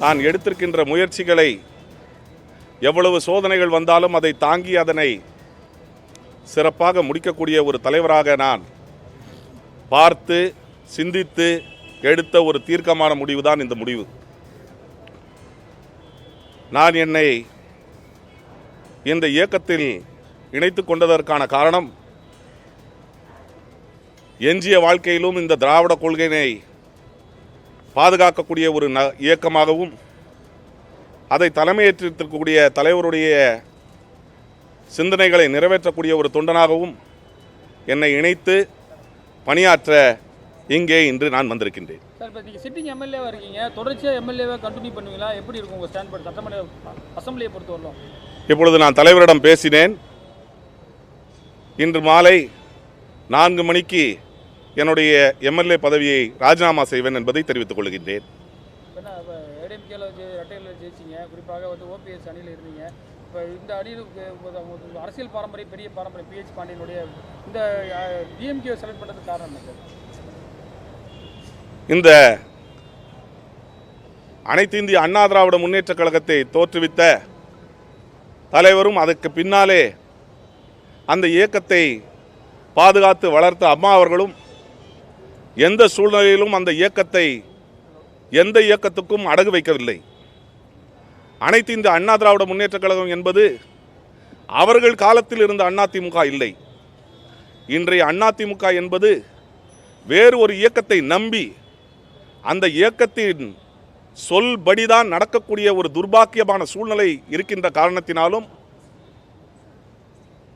நான் எடுத்திருக்கின்ற முயற்சிகளை எவ்வளவு சோதனைகள் வந்தாலும் அதை தாங்கி அதனை சிறப்பாக முடிக்கக்கூடிய ஒரு தலைவராக நான் பார்த்து சிந்தித்து எடுத்த ஒரு தீர்க்கமான முடிவு தான் இந்த முடிவு. நான் என்னை இந்த இயக்கத்தில் இணைத்து கொண்டதற்கான காரணம், எஞ்சிய வாழ்க்கையிலும் இந்த திராவிட கொள்கையினை பாதுகாக்கக்கூடிய ஒரு இயக்கமாகவும் அதை தலைமையேற்றிருக்கக்கூடிய தலைவருடைய சிந்தனைகளை நிறைவேற்றக்கூடிய ஒரு தொண்டனாகவும் என்னை இணைத்து பணியாற்ற இங்கே இன்று நான் வந்திருக்கின்றேன். சார், இப்போ நீங்கள் சிட்டிங் எம்எல்ஏவாக இருக்கீங்க, தொடர்ச்சியாக எம்எல்ஏவை கண்டினியூ பண்ணுவீங்களா? எப்படி இருக்கும் உங்கள் ஸ்டாண்ட் சட்டமன்ற அசம்பிளியை பொறுத்தவரைக்கும்? இப்பொழுது நான் தலைவரிடம் பேசினேன். இன்று மாலை 4 மணிக்கு என்னுடைய எம்எல்ஏ பதவியை ராஜினாமா செய்வேன் என்பதை தெரிவித்துக் கொள்கின்றேன். ஏடிஎம்கேல ரெட்டையில் ஜெயிச்சிங்க, குறிப்பாக ஓபிஎஸ் அணியில் இருந்தீங்க. இப்போ இந்த அணியில் அரசியல் பாரம்பரியம், பெரிய பாரம்பரியம் பிஹெச் பாண்டியனுடைய இந்த டிஎம்கே செலக்ட் பண்ணுறதுக்கு காரணம் என்ன சார்? இந்த அனைத்து இந்திய அண்ணா திராவிட முன்னேற்ற கழகத்தை தோற்றுவித்த தலைவரும் அதற்கு பின்னாலே அந்த இயக்கத்தை பாதுகாத்து வளர்த்த அம்மா அவர்களும் எந்த சூழ்நிலையிலும் அந்த இயக்கத்தை எந்த இயக்கத்துக்கும் அடகு வைக்கவில்லை. அனைத்து இந்திய அண்ணா திராவிட முன்னேற்ற கழகம் என்பது அவர்கள் காலத்தில் இருந்த அதிமுக இல்லை. இன்றைய அதிமுக என்பது வேறு ஒரு இயக்கத்தை நம்பி அந்த இயக்கத்தின் சொல்படிதான் நடக்கக்கூடிய ஒரு துர்பாக்கியமான சூழ்நிலை இருக்கின்ற காரணத்தினாலும்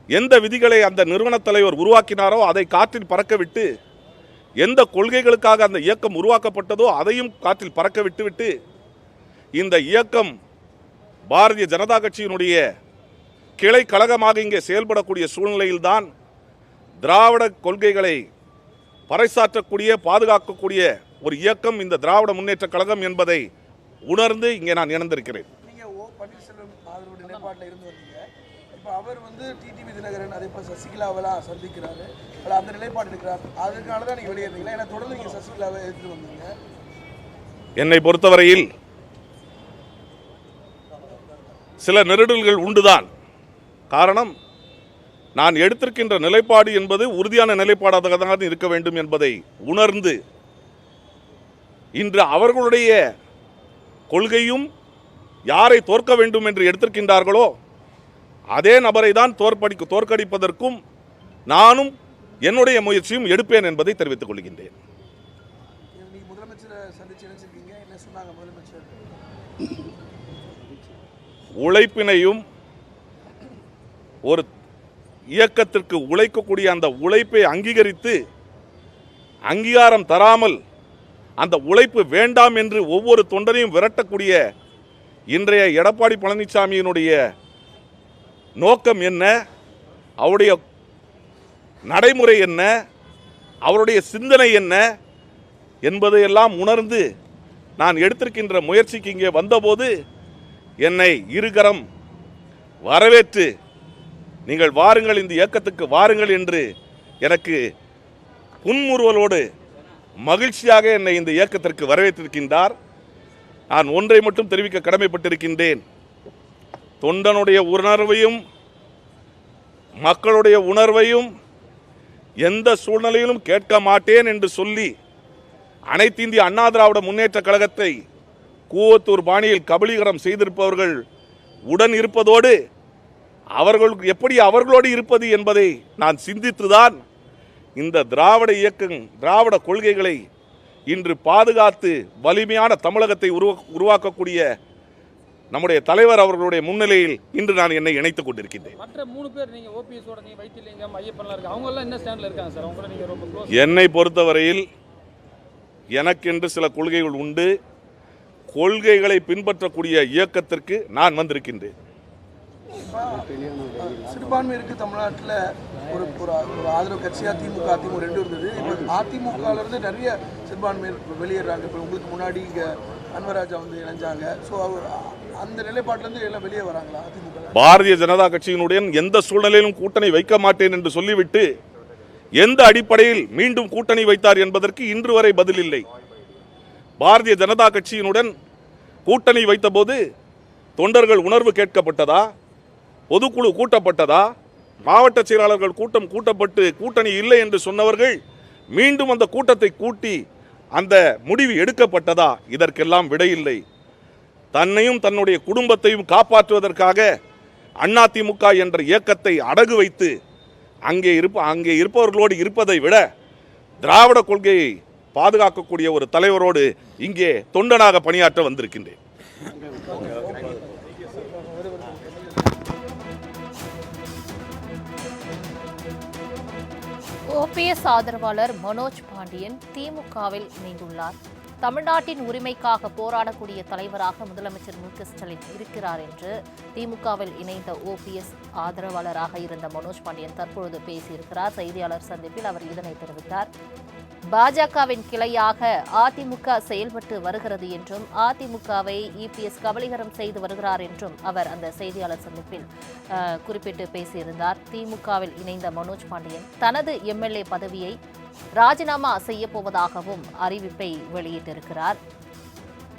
எந்த விதிகளை அந்த நிறுவன தலைவர் உருவாக்கினாரோ அதை காற்றில் பறக்கவிட்டு, எந்த கொள்கைகளுக்காக அந்த இயக்கம் உருவாக்கப்பட்டதோ அதையும் காற்றில் பறக்க விட்டுவிட்டு இந்த இயக்கம் பாரதிய ஜனதா கட்சியினுடைய கிளை கழகமாக இங்கே செயல்படக்கூடிய சூழ்நிலையில்தான் திராவிட கொள்கைகளை பறைசாற்றக்கூடிய பாதுகாக்கக்கூடிய ஒரு இயக்கம் இந்த திராவிட முன்னேற்ற கழகம் என்பதை உணர்ந்து இங்கே நான் இணைந்திருக்கிறேன். அவர் டிடிவி தினகரன் அதே போல் சசிகலாவெல்லாம் சந்திக்கிறாரு, அந்த நிலைப்பாடு எடுக்கிறார். அதனால தான் நீங்கள் வெளியேறீங்களா? ஏன்னா தொடர்ந்து நீங்கள் சசிகலாவை எடுத்துட்டு வந்தீங்க. என்னை பொறுத்தவரையில் சில நெருடல்கள் உண்டுதான். காரணம், நான் எடுத்திருக்கின்ற நிலைப்பாடு என்பது உறுதியான நிலைப்பாடாக தான் இருக்க வேண்டும் என்பதை உணர்ந்து இன்று அவர்களுடைய கொள்கையும் யாரை தோற்க வேண்டும் என்று எடுத்திருக்கின்றார்களோ அதே நபரை தான் தோற்கடிப்பதற்கும் நானும் என்னுடைய முயற்சியும் எடுப்பேன் என்பதை தெரிவித்துக் கொள்கின்றேன். உழைப்பினையும் ஒரு இயக்கத்திற்கு உழைக்கக்கூடிய அந்த உழைப்பை அங்கீகரித்து அங்கீகாரம் தராமல் அந்த உழைப்பு வேண்டாம் என்று ஒவ்வொரு தொண்டரையும் விரட்டக்கூடிய இன்றைய எடப்பாடி பழனிசாமியினுடைய நோக்கம் என்ன, அவருடைய நடைமுறை என்ன, அவருடைய சிந்தனை என்ன என்பதையெல்லாம் உணர்ந்து நான் எடுத்திருக்கின்ற முயற்சிக்கு இங்கே வந்தபோது என்னை இருகரம் வரவேற்று நீங்கள் வாருங்கள், இந்த இயக்கத்துக்கு வாருங்கள் என்று எனக்கு புன்முறுவலோடு மகிழ்ச்சியாக என்னை இந்த இயக்கத்திற்கு வரவேற்றிருக்கின்றார். நான் ஒன்றை மட்டும் தெரிவிக்க கடமைப்பட்டிருக்கின்றேன். தொண்டனுடைய உணர்வையும் மக்களுடைய உணர்வையும் எந்த சூழ்நிலையிலும் கேட்க மாட்டேன் என்று சொல்லி அனைத்து இந்திய அண்ணா திராவிட முன்னேற்ற கழகத்தை கூவத்தூர் பாணியில் கபலீகரம் செய்திருப்பவர்கள் உடன் இருப்பதோடு அவர்கள் எப்படி அவர்களோடு இருப்பது என்பதை நான் சிந்தித்துதான் இந்த திராவிட இயக்கம் திராவிட கொள்கைகளை இன்று பாதுகாத்து வலிமையான தமிழகத்தை உருவாக்கக்கூடிய நம்முடைய தலைவர் அவர்களுடைய முன்னிலையில் இன்று நான் என்னை இணைத்துக் கொண்டிருக்கின்றேன். மற்ற 3 பேர் நீங்க ஓபிஎஸ் ஓட நீங்க வைத்திலிங்கம் ஐயப்பன்லாம் இருக்கு, அவங்க எல்லாம் என்ன ஸ்டாண்ட்ல இருக்காங்க சார்? அவங்க நீங்க ரொம்ப க்ளோஸ். என்னை பொறுத்தவரையில் எனக்கென்று சில கொள்கைகள் உண்டு. கொள்கைகளை பின்பற்றக்கூடிய இயக்கத்திற்கு நான் வந்திருக்கின்றேன். சிறுபான்மையிற்கு தமிழ்நாட்டில் ஒரு ஆதரவு கட்சியாக திமுக அதிமுக 2 இருந்தது. இப்போ அதிமுகலேருந்து நிறைய சிறுபான்மையர் வெளியேறாங்க. இப்போ உங்களுக்கு முன்னாடி இங்கே அன்வராஜா இணைஞ்சாங்க. ஸோ அந்த நிலைப்பாட்டிலேருந்து எல்லாம் வெளியே வராங்களா அதிமுக? பாரதிய ஜனதா கட்சியினுடன் எந்த சூழ்நிலையிலும் கூட்டணி வைக்க மாட்டேன் என்று சொல்லிவிட்டு எந்த அடிப்படையில் மீண்டும் கூட்டணி வைத்தார் என்பதற்கு இன்று வரை பதில் இல்லை. பாரதிய ஜனதா கட்சியினுடன் கூட்டணி வைத்தபோது தொண்டர்கள் உணர்வு கேட்கப்பட்டதா? பொதுக்குழு கூட்டப்பட்டதா? மாவட்ட செயலாளர்கள் கூட்டம் கூட்டப்பட்டு கூட்டணி இல்லை என்று சொன்னவர்கள் மீண்டும் அந்த கூட்டத்தை கூட்டி அந்த முடிவு எடுக்கப்பட்டதா? இதற்கெல்லாம் விடையில்லை. தன்னையும் தன்னுடைய குடும்பத்தையும் காப்பாற்றுவதற்காக அதிமுக என்ற இயக்கத்தை அடகு வைத்து அங்கே இருப்பவர்களோடு இருப்பதை விட திராவிட கொள்கையை பாதுகாக்கக்கூடிய ஒரு தலைவரோடு இங்கே தொண்டனாக பணியாற்ற வந்திருக்கின்றேன். ஓபிஎஸ் ஆதரவாளர் மனோஜ் பாண்டியன் திமுகவில் இணைந்துள்ளார். தமிழ்நாட்டின் உரிமைக்காக போராடக்கூடிய தலைவராக முதலமைச்சர் மு.க.ஸ்டாலின் இருக்கிறார் என்று திமுகவில் இணைந்த ஓபிஎஸ் ஆதரவாளராக இருந்த மனோஜ் பாண்டியன் தற்பொழுது பேசியிருக்கிறார். செய்தியாளர் சந்திப்பில் அவர் இதனை தெரிவித்தார். பாஜகவின் கிளையாக அதிமுக செயல்பட்டு வருகிறது என்றும் அதிமுகவை இபிஎஸ் கபலீகரம் செய்து வருகிறார் என்றும் அவர் அந்த செய்தியாளர் சந்திப்பில் குறிப்பிட்டு பேசியிருந்தார். திமுகவில் இணைந்த மனோஜ் பாண்டியன் தனது எம்எல்ஏ பதவியை ராஜினாமா செய்யப்போவதாகவும் அறிவிப்பை வெளியிட்டிருக்கிறார்.